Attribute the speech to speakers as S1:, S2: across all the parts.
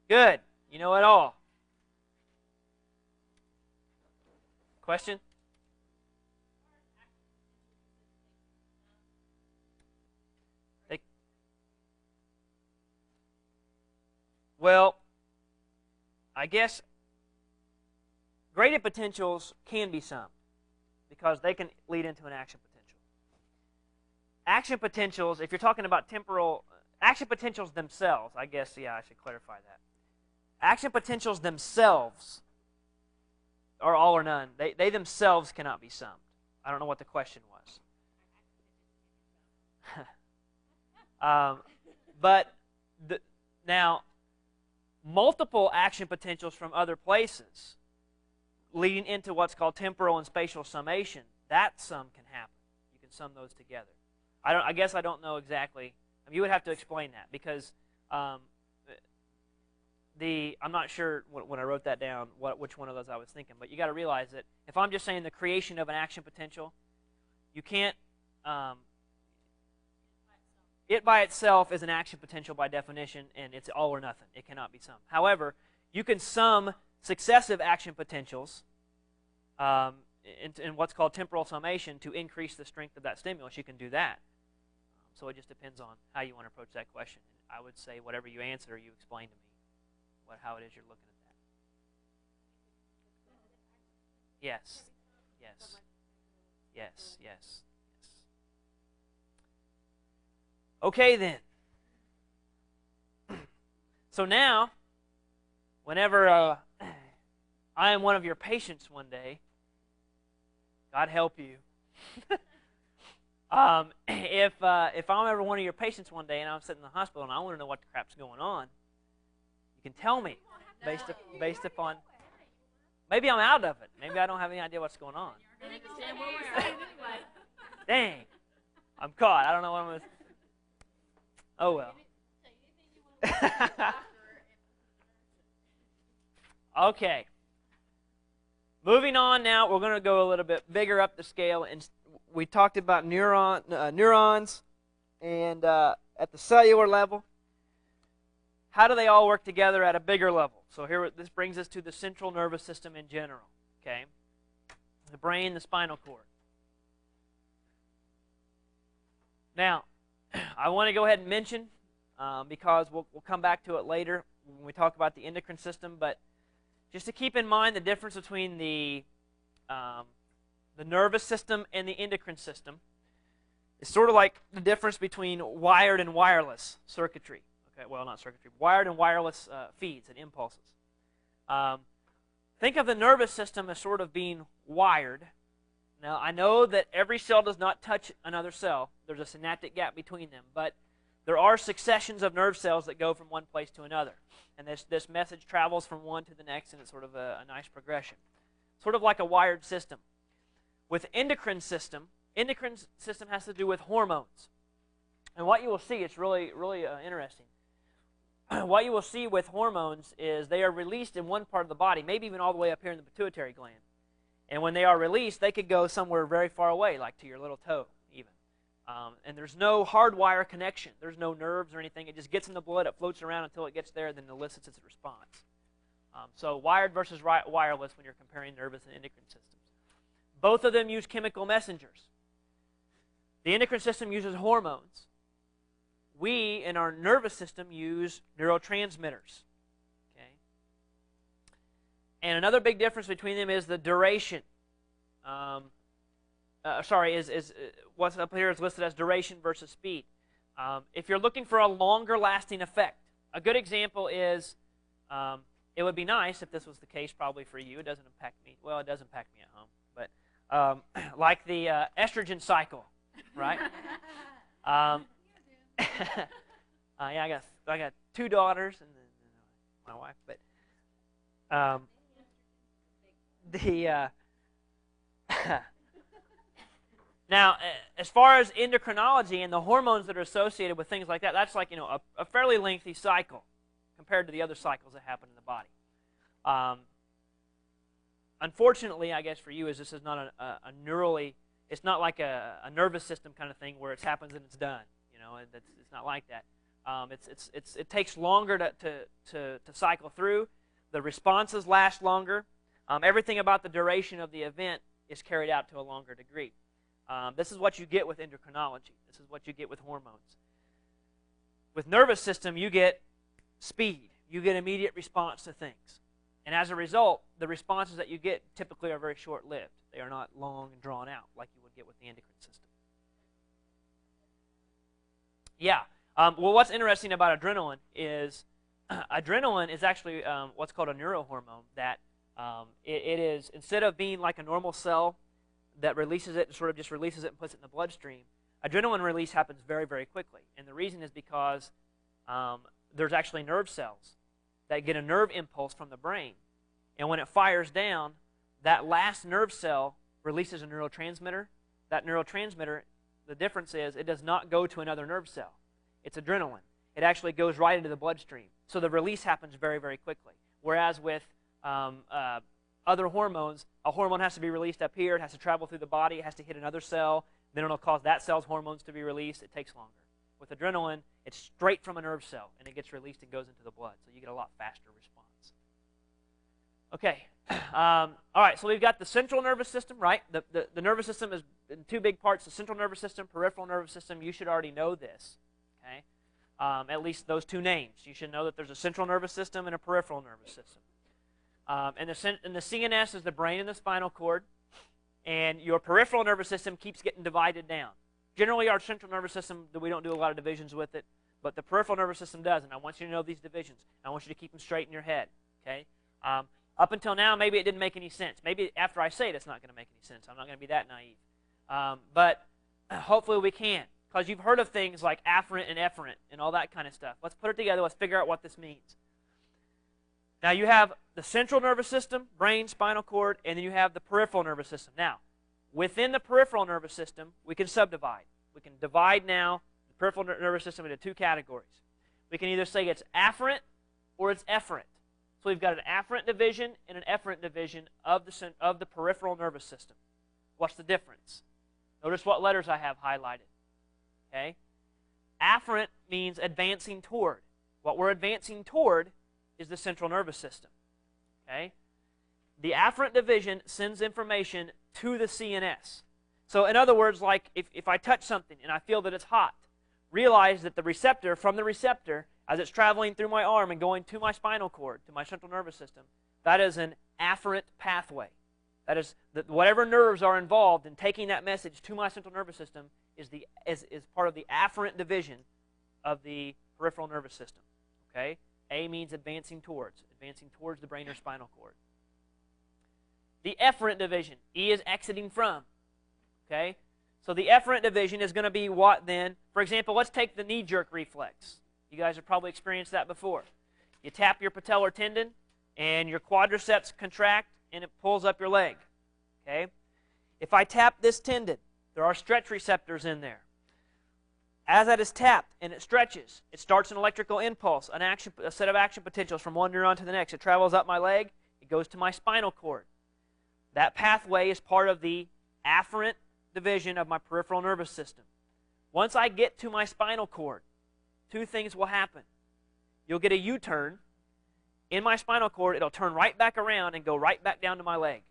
S1: Good. You know it all. Question? Well, I guess graded potentials can be summed because they can lead into an action potential. Action potentials, if you're talking about temporal, action potentials themselves, I guess, yeah, I should clarify that. Action potentials themselves are all or none. They themselves cannot be summed. I don't know what the question was. But now, multiple action potentials from other places leading into what's called temporal and spatial summation, that sum can happen. You can sum those together. I guess I don't know exactly. I mean, you would have to explain that because I'm not sure when I wrote that down which one of those I was thinking, but you got to realize that if I'm just saying the creation of an action potential, you can't. It by itself is an action potential by definition, and it's all or nothing. It cannot be summed. However, you can sum successive action potentials in what's called temporal summation to increase the strength of that stimulus. You can do that. So it just depends on how you want to approach that question. I would say whatever you answer, you explain to me how it is you're looking at that. Yes. Yes. Yes. Yes. Okay, then. So now, whenever I am one of your patients one day, God help you. If I'm ever one of your patients one day and I'm sitting in the hospital and I want to know what the crap's going on, you can tell me based upon. Maybe I'm out of it. Maybe I don't have any idea what's going on. Dang, I'm caught. I don't know what I'm going to. Oh, well. Okay. Moving on now, we're going to go a little bit bigger up the scale. And we talked about neurons and at the cellular level. How do they all work together at a bigger level? So here, this brings us to the central nervous system in general. Okay, the brain, the spinal cord. Now, I want to go ahead and mention, because we'll come back to it later when we talk about the endocrine system, but just to keep in mind the difference between the nervous system and the endocrine system is sort of like the difference between wired and wireless circuitry. Okay, well, not circuitry, wired and wireless feeds and impulses. Think of the nervous system as sort of being wired. Now, I know that every cell does not touch another cell. There's a synaptic gap between them, but there are successions of nerve cells that go from one place to another. And this message travels from one to the next, and it's sort of a nice progression. Sort of like a wired system. With endocrine system has to do with hormones. And what you will see, it's really, really interesting. What you will see with hormones is they are released in one part of the body, maybe even all the way up here in the pituitary gland. And when they are released, they could go somewhere very far away, like to your little toe, even. And there's no hardwire connection. There's no nerves or anything. It just gets in the blood. It floats around until it gets there, then elicits its response. So wired versus wireless when you're comparing nervous and endocrine systems. Both of them use chemical messengers. The endocrine system uses hormones. We, in our nervous system, use neurotransmitters. And another big difference between them is the duration. What's up here is listed as duration versus speed. If you're looking for a longer lasting effect, a good example is, it would be nice if this was the case probably for you. It doesn't impact me. Well, it does impact me at home. But like the estrogen cycle, right? Yeah, I got 2 daughters and my wife, but now, as far as endocrinology and the hormones that are associated with things like that, that's like a fairly lengthy cycle compared to the other cycles that happen in the body. Unfortunately, I guess for you, is this is not a neurally, it's not like a nervous system kind of thing where it happens and it's done. It's not like that. It takes longer to cycle through. The responses last longer. Everything about the duration of the event is carried out to a longer degree. This is what you get with endocrinology. This is what you get with hormones. With nervous system, you get speed. You get immediate response to things. And as a result, the responses that you get typically are very short-lived. They are not long and drawn out like you would get with the endocrine system. Yeah. Well, what's interesting about adrenaline is actually what's called a neurohormone. That it is, instead of being like a normal cell that releases it and sort of just releases it and puts it in the bloodstream, adrenaline release happens very, very quickly. And the reason is because there's actually nerve cells that get a nerve impulse from the brain. And when it fires down, that last nerve cell releases a neurotransmitter. That neurotransmitter, the difference is it does not go to another nerve cell. It's adrenaline. It actually goes right into the bloodstream. So the release happens very, very quickly. Whereas with other hormones, a hormone has to be released up here. It has to travel through the body. It has to hit another cell. Then it'll cause that cell's hormones to be released. It takes longer. With adrenaline, it's straight from a nerve cell, and it gets released and goes into the blood. So you get a lot faster response. Okay. All right, so we've got the central nervous system, right? The nervous system is in two big parts, the central nervous system, peripheral nervous system. You should already know this, okay? At least those two names. You should know that there's a central nervous system and a peripheral nervous system. And the CNS is the brain and the spinal cord, and your peripheral nervous system keeps getting divided down. Generally, our central nervous system, we don't do a lot of divisions with it, but the peripheral nervous system does, and I want you to know these divisions. I want you to keep them straight in your head, okay? Up until now, maybe it didn't make any sense. Maybe after I say it, it's not going to make any sense. I'm not going to be that naive. But hopefully we can, because you've heard of things like afferent and efferent and all that kind of stuff. Let's put it together. Let's figure out what this means. Now, you have the central nervous system, brain, spinal cord, and then you have the peripheral nervous system. Now, within the peripheral nervous system, we can subdivide. We can divide now the peripheral nervous system into two categories. We can either say it's afferent or it's efferent. So we've got an afferent division and an efferent division of the peripheral nervous system. What's the difference? Notice what letters I have highlighted. Okay? Afferent means advancing toward. What we're advancing toward is the central nervous system. Okay? The afferent division sends information to the CNS. So in other words, like if I touch something and I feel that it's hot, realize that the receptor, from the receptor, as it's traveling through my arm and going to my spinal cord, to my central nervous system, that is an afferent pathway. That is, whatever nerves are involved in taking that message to my central nervous system is part of the afferent division of the peripheral nervous system. Okay? A means advancing towards the brain or spinal cord. The efferent division, E is exiting from. Okay? So the efferent division is going to be what then? For example, let's take the knee-jerk reflex. You guys have probably experienced that before. You tap your patellar tendon, and your quadriceps contract, and it pulls up your leg. Okay? If I tap this tendon, there are stretch receptors in there. As that is tapped and it stretches, it starts an electrical impulse, a set of action potentials from one neuron to the next. It travels up my leg. It goes to my spinal cord. That pathway is part of the afferent division of my peripheral nervous system. Once I get to my spinal cord, two things will happen. You'll get a U-turn. In my spinal cord, it'll turn right back around and go right back down to my leg.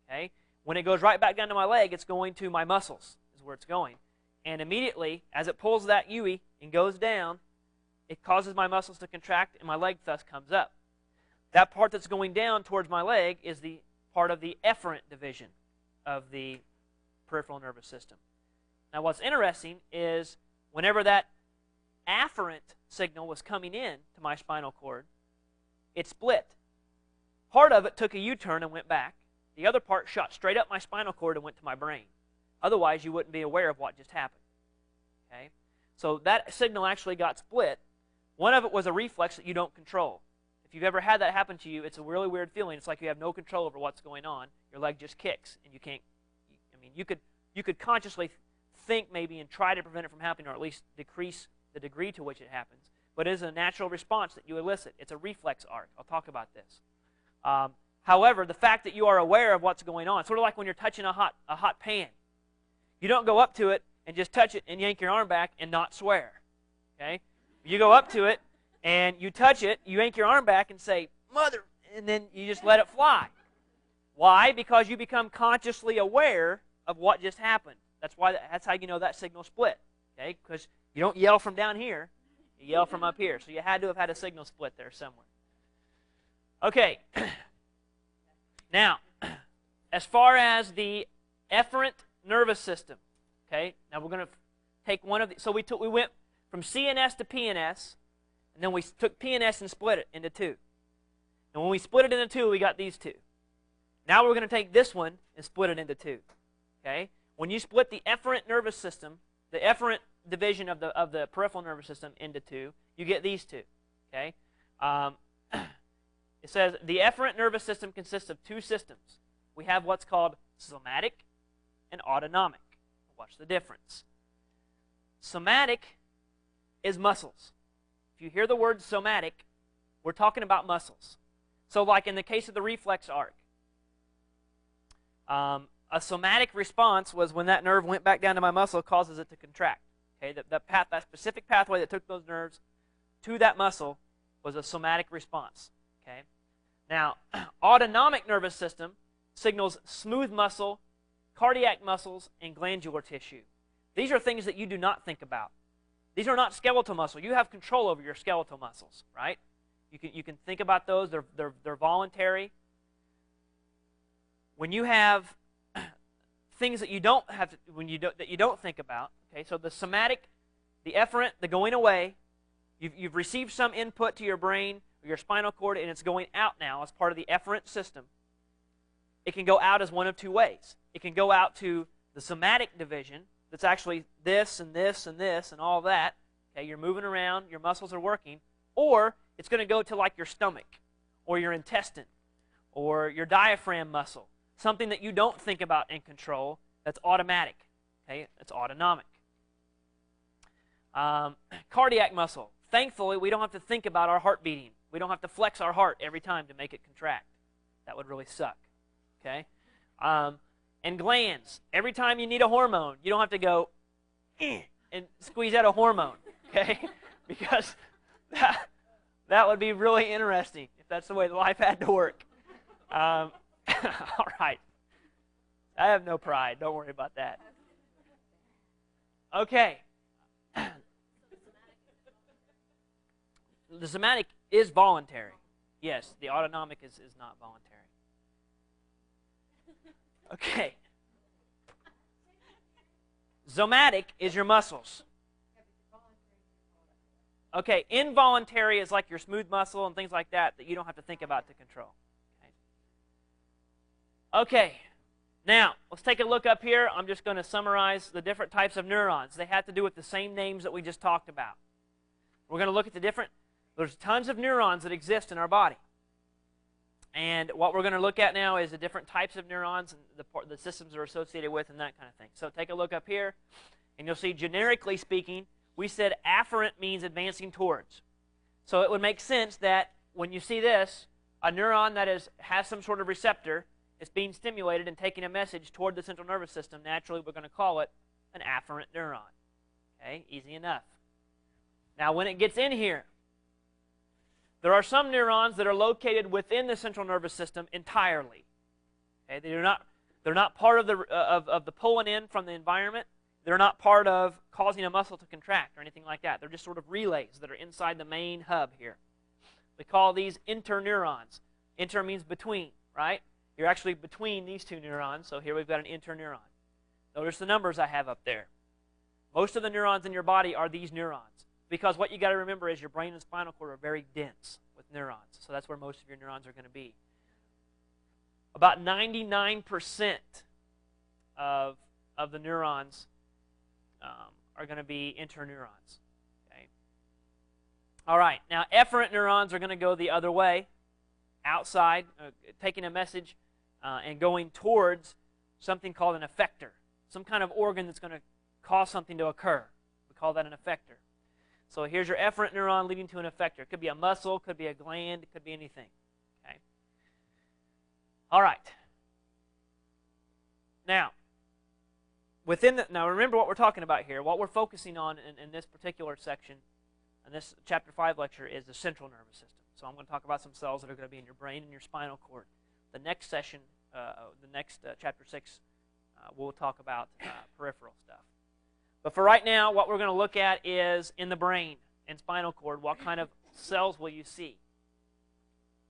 S1: Okay? When it goes right back down to my leg, it's going to my muscles, is where it's going. And immediately, as it pulls that UE and goes down, it causes my muscles to contract, and my leg thus comes up. That part that's going down towards my leg is the part of the efferent division of the peripheral nervous system. Now, what's interesting is whenever that afferent signal was coming in to my spinal cord, it split. Part of it took a U-turn and went back. The other part shot straight up my spinal cord and went to my brain. Otherwise, you wouldn't be aware of what just happened. Okay? So that signal actually got split. One of it was a reflex that you don't control. If you've ever had that happen to you, it's a really weird feeling. It's like you have no control over what's going on. Your leg just kicks, and you can't. I mean, you could consciously think maybe and try to prevent it from happening, or at least decrease the degree to which it happens. But it is a natural response that you elicit. It's a reflex arc. I'll talk about this. However, the fact that you are aware of what's going on, sort of like when you're touching a hot pan. You don't go up to it and just touch it and yank your arm back and not swear. Okay? You go up to it, and you touch it, you yank your arm back and say, "Mother," and then you just let it fly. Why? Because you become consciously aware of what just happened. That's how you know that signal split. Okay? Because you don't yell from down here, you yell from up here. So you had to have had a signal split there somewhere. Okay. Now, as far as the efferent nervous system, okay, now we're going to take one of the, so we went from CNS to PNS, and then we took PNS and split it into two. And when we split it into two, we got these two. Now we're going to take this one and split it into two. Okay? When you split the efferent nervous system, the efferent division of the peripheral nervous system into two, you get these two. Okay? It says the efferent nervous system consists of two systems. We have what's called somatic and autonomic. Watch the difference. Somatic is muscles. If you hear the word somatic, we're talking about muscles. So like in the case of the reflex arc, a somatic response was when that nerve went back down to my muscle, causes it to contract. Okay, that specific pathway that took those nerves to that muscle was a somatic response. Okay, now autonomic nervous system signals smooth muscle, cardiac muscles, and glandular tissue. These are things that you do not think about. These are not skeletal muscle. You have control over your skeletal muscles, right? You can think about those. They're voluntary. When you have things that you don't have that you don't think about, okay? So the somatic, the efferent, the going away. You've received some input to your brain or your spinal cord, and it's going out now as part of the efferent system. It can go out as one of two ways. It can go out to the somatic division. That's actually this and this and this and all that. Okay, you're moving around, your muscles are working. Or it's going to go to like your stomach or your intestine or your diaphragm muscle, something that you don't think about and control. That's automatic. Okay, it's autonomic. Cardiac muscle. Thankfully, we don't have to think about our heart beating. We don't have to flex our heart every time to make it contract. That would really suck. Okay. And glands. Every time you need a hormone, you don't have to go and squeeze out a hormone, okay? Because that would be really interesting if that's the way life had to work. All right. I have no pride. Don't worry about that. Okay. The somatic is voluntary. Yes, the autonomic is not voluntary. Okay. Somatic is your muscles. Okay, involuntary is like your smooth muscle and things like that you don't have to think about to control. Okay, now let's take a look up here. I'm just going to summarize the different types of neurons. They have to do with the same names that we just talked about. We're going to look at there's tons of neurons that exist in our body. And what we're going to look at now is the different types of neurons and the systems they're associated with and that kind of thing. So take a look up here, and you'll see, generically speaking, we said afferent means advancing towards. So it would make sense that when you see this, a neuron that has some sort of receptor is being stimulated and taking a message toward the central nervous system. Naturally, we're going to call it an afferent neuron. Okay, easy enough. Now, when it gets in here, there are some neurons that are located within the central nervous system entirely. Okay, they're not part of the pulling in from the environment. They're not part of causing a muscle to contract or anything like that. They're just sort of relays that are inside the main hub here. We call these interneurons. Inter means between, right? You're actually between these two neurons, so here we've got an interneuron. Notice the numbers I have up there. Most of the neurons in your body are these neurons, because what you got to remember is your brain and spinal cord are very dense with neurons, so that's where most of your neurons are going to be. About 99% of the neurons are going to be interneurons. Okay. All right. Now, efferent neurons are going to go the other way, outside, taking a message and going towards something called an effector, some kind of organ that's going to cause something to occur. We call that an effector. So here's your efferent neuron leading to an effector. It could be a muscle, could be a gland, it could be anything. Okay. All right. Now, now remember what we're talking about here. What we're focusing on in this particular section, and this Chapter 5 lecture is the central nervous system. So I'm going to talk about some cells that are going to be in your brain and your spinal cord. The next session, Chapter 6, we'll talk about peripheral stuff. But for right now, what we're going to look at is in the brain and spinal cord, what kind of cells will you see?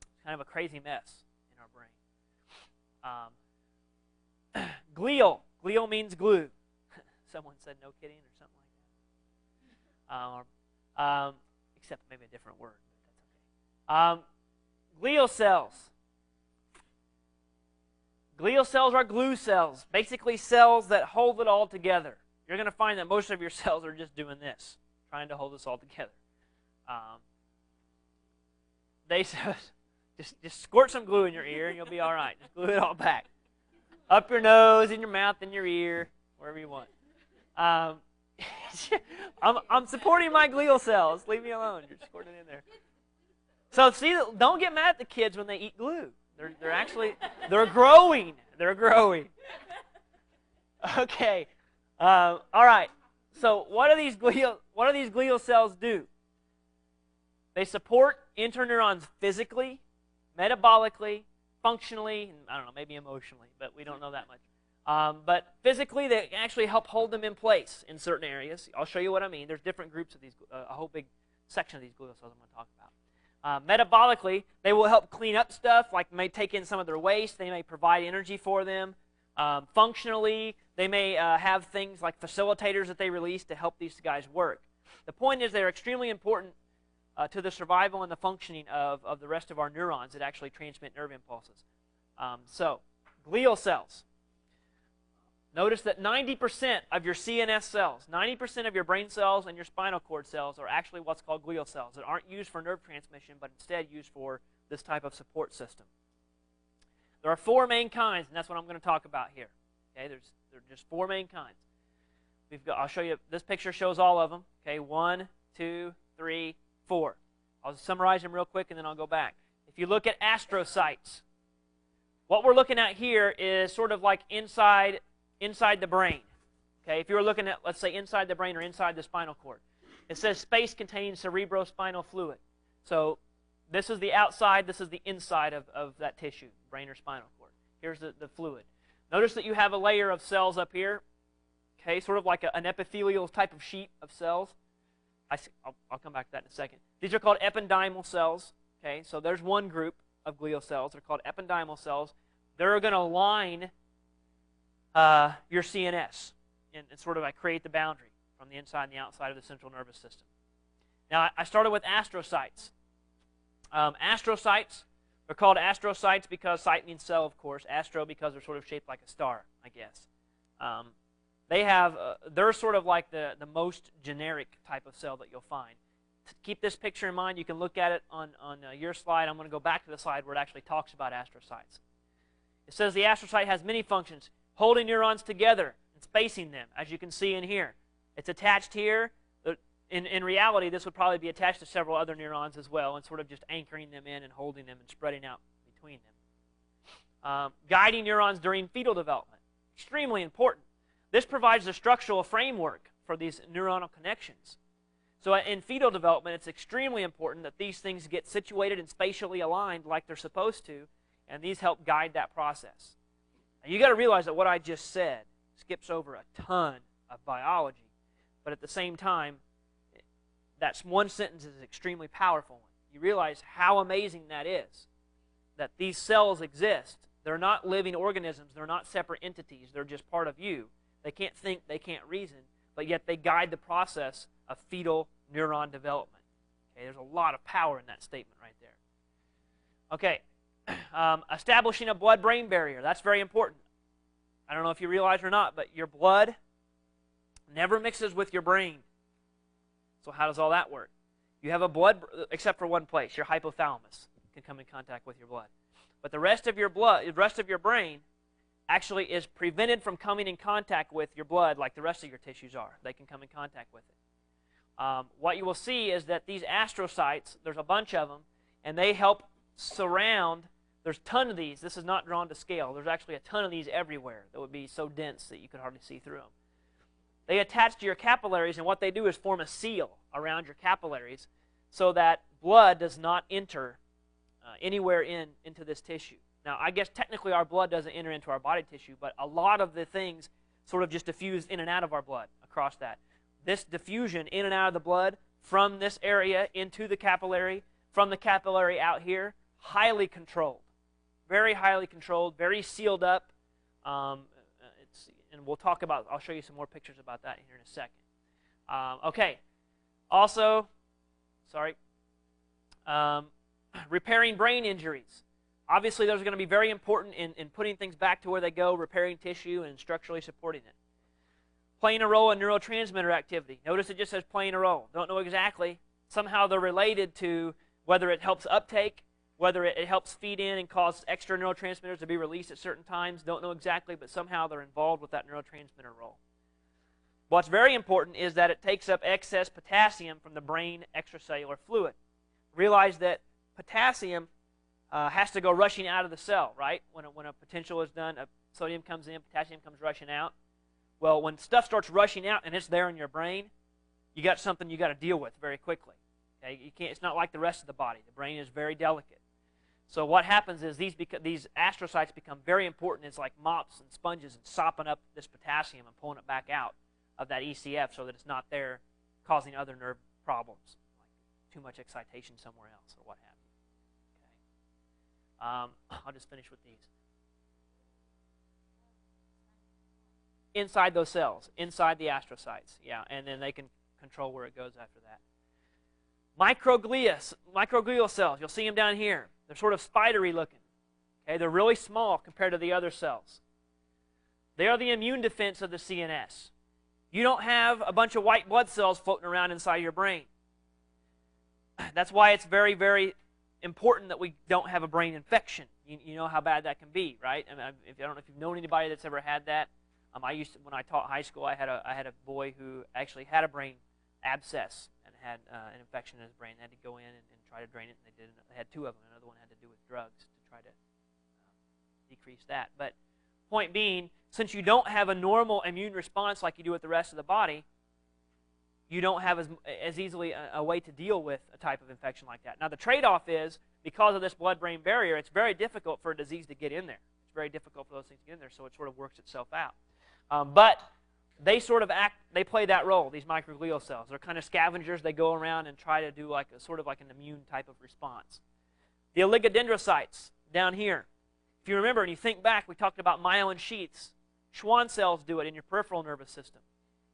S1: It's kind of a crazy mess in our brain. Glial. Glial means glue. Someone said no kidding or something like that. Except maybe a different word, but that's okay. Glial cells. Glial cells are glue cells, basically cells that hold it all together. You're going to find that most of your cells are just doing this, trying to hold this all together. They just squirt some glue in your ear and you'll be all right. Just glue it all back. Up your nose, in your mouth, in your ear, wherever you want. I'm supporting my glial cells. Leave me alone. You're squirting in there. So see, don't get mad at the kids when they eat glue. They're growing. They're growing. Okay. All right. So what do these glial cells do? They support interneurons physically, metabolically, functionally, and I don't know, maybe emotionally, but we don't know that much. But physically, they actually help hold them in place in certain areas. I'll show you what I mean. There's different groups of these, a whole big section of these glial cells I'm going to talk about. Metabolically, they will help clean up stuff, like may take in some of their waste. They may provide energy for them. Functionally, they may have things like facilitators that they release to help these guys work. The point is they're extremely important to the survival and the functioning of the rest of our neurons that actually transmit nerve impulses. So, glial cells. Notice that 90% of your CNS cells, 90% of your brain cells and your spinal cord cells are actually what's called glial cells that aren't used for nerve transmission, but instead used for this type of support system. There are four main kinds, and that's what I'm going to talk about here. Okay, there are just four main kinds. I'll show you. This picture shows all of them. Okay, 1, 2, 3, 4. I'll summarize them real quick, and then I'll go back. If you look at astrocytes, what we're looking at here is sort of like inside the brain. Okay, if you were looking at, let's say, inside the brain or inside the spinal cord, it says space contains cerebrospinal fluid. So this is the outside, this is the inside of that tissue, brain or spinal cord. Here's the fluid. Notice that you have a layer of cells up here, okay, sort of like an epithelial type of sheet of cells. I'll come back to that in a second. These are called ependymal cells. Okay, so there's one group of glial cells. They're called ependymal cells. They're going to line your CNS and sort of create the boundary from the inside and the outside of the central nervous system. Now, I started with astrocytes. Astrocytes are called astrocytes because cyte means cell, of course. Astro because they're sort of shaped like a star, I guess. They're sort of like the most generic type of cell that you'll find. To keep this picture in mind, you can look at it on your slide. I'm going to go back to the slide where it actually talks about astrocytes. It says the astrocyte has many functions, holding neurons together and spacing them, as you can see in here. It's attached here. In reality, this would probably be attached to several other neurons as well and sort of just anchoring them in and holding them and spreading out between them. Guiding neurons during fetal development. Extremely important. This provides the structural framework for these neuronal connections. So in fetal development, it's extremely important that these things get situated and spatially aligned like they're supposed to, and these help guide that process. Now, you got to realize that what I just said skips over a ton of biology, but at the same time, that one sentence is an extremely powerful one. You realize how amazing that is, that these cells exist. They're not living organisms. They're not separate entities. They're just part of you. They can't think. They can't reason, but yet they guide the process of fetal neuron development. Okay, there's a lot of power in that statement right there. Okay, establishing a blood-brain barrier. That's very important. I don't know if you realize or not, but your blood never mixes with your brain. So how does all that work? You have a blood, except for one place, your hypothalamus can come in contact with your blood. But the rest of your blood, the rest of your brain, actually is prevented from coming in contact with your blood like the rest of your tissues are. They can come in contact with it. What you will see is that these astrocytes, there's a bunch of them, and they help surround, there's a ton of these. This is not drawn to scale. There's actually a ton of these everywhere that would be so dense that you could hardly see through them. They attach to your capillaries, and what they do is form a seal around your capillaries so that blood does not enter anywhere into this tissue. Now, I guess technically our blood doesn't enter into our body tissue, but a lot of the things sort of just diffuse in and out of our blood across that. This diffusion in and out of the blood from this area into the capillary, from the capillary out here, highly controlled. Very highly controlled, very sealed up. And we'll talk about, I'll show you some more pictures about that here in a second. Okay. Also, repairing brain injuries. Obviously, those are going to be very important in putting things back to where they go, repairing tissue, and structurally supporting it. Playing a role in neurotransmitter activity. Notice it just says playing a role. Don't know exactly. Somehow they're related to whether it helps uptake, whether it helps feed in and cause extra neurotransmitters to be released at certain times. Don't know exactly, but somehow they're involved with that neurotransmitter role. What's very important is that it takes up excess potassium from the brain extracellular fluid. Realize that potassium has to go rushing out of the cell, right? When a potential is done, sodium comes in, potassium comes rushing out. Well, when stuff starts rushing out and it's there in your brain, you got something you got to deal with very quickly. Okay? You can't. It's not like the rest of the body. The brain is very delicate. So what happens is these astrocytes become very important. It's like mops and sponges and sopping up this potassium and pulling it back out of that ECF so that it's not there, causing other nerve problems, like too much excitation somewhere else or what have you. Okay. I'll just finish with these. Inside those cells, inside the astrocytes, yeah, and then they can control where it goes after that. Microglial cells, you'll see them down here. They're sort of spidery looking. Okay, they're really small compared to the other cells. They are the immune defense of the CNS. You don't have a bunch of white blood cells floating around inside your brain. That's why it's very, very important that we don't have a brain infection. You know how bad that can be, right? I mean, I don't know if you've known anybody that's ever had that. When I taught high school, I had a boy who actually had a brain abscess and had an infection in his brain. They had to go in and try to drain it, and they did. They had two of them. Another one had to do with drugs to try to decrease that. But point being, since you don't have a normal immune response like you do with the rest of the body, you don't have as easily a way to deal with a type of infection like that. Now, the trade-off is, because of this blood-brain barrier, it's very difficult for a disease to get in there. It's very difficult for those things to get in there, so it sort of works itself out. But they sort of they play that role, these microglial cells. They're kind of scavengers. They go around and try to do sort of like an immune type of response. The oligodendrocytes down here. If you remember and you think back, we talked about myelin sheaths. Schwann cells do it in your peripheral nervous system.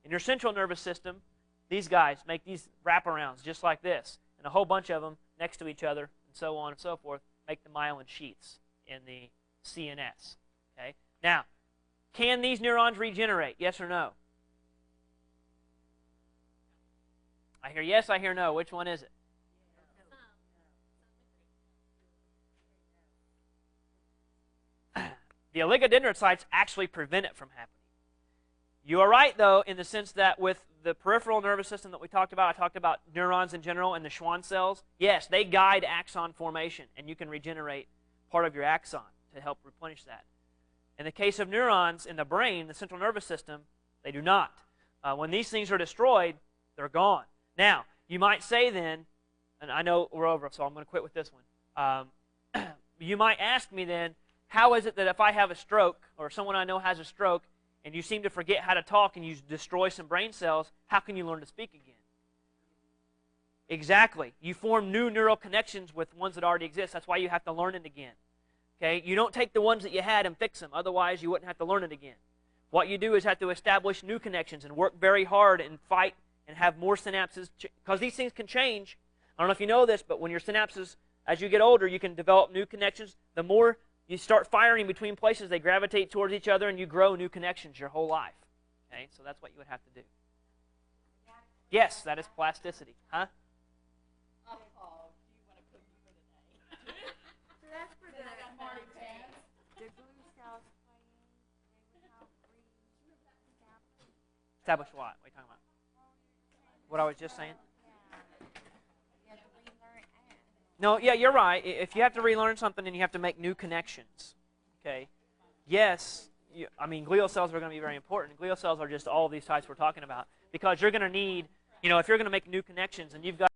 S1: In your central nervous system, these guys make these wraparounds just like this, and a whole bunch of them next to each other, and so on and so forth, make the myelin sheaths in the CNS. Okay? Now, can these neurons regenerate? Yes or no? I hear yes, I hear no. Which one is it? The oligodendrocytes actually prevent it from happening. You are right, though, in the sense that with the peripheral nervous system that we talked about, I talked about neurons in general and the Schwann cells. Yes, they guide axon formation, and you can regenerate part of your axon to help replenish that. In the case of neurons in the brain, the central nervous system, they do not. When these things are destroyed, they're gone. Now, you might say then, and I know we're over, so I'm going to quit with this one. You might ask me then, how is it that if I have a stroke, or someone I know has a stroke, and you seem to forget how to talk and you destroy some brain cells, how can you learn to speak again? Exactly. You form new neural connections with ones that already exist. That's why you have to learn it again. Okay? You don't take the ones that you had and fix them. Otherwise, you wouldn't have to learn it again. What you do is have to establish new connections and work very hard and fight and have more synapses, because these things can change. I don't know if you know this, but when your synapses, as you get older, you can develop new connections. The more you start firing between places, they gravitate towards each other, and you grow new connections your whole life. Okay? So that's what you would have to do. Yes, that is plasticity. Huh?
S2: Do you want to put me for the day? So that's for the Marty pants. The glue cells playing, they would help
S1: Establish what? What are you talking about? What I was just saying? No, yeah, you're right. If you have to relearn something, then you have to make new connections. Okay? Yes, I mean, glial cells are going to be very important. Glial cells are just all of these types we're talking about because you're going to need, if you're going to make new connections and you've got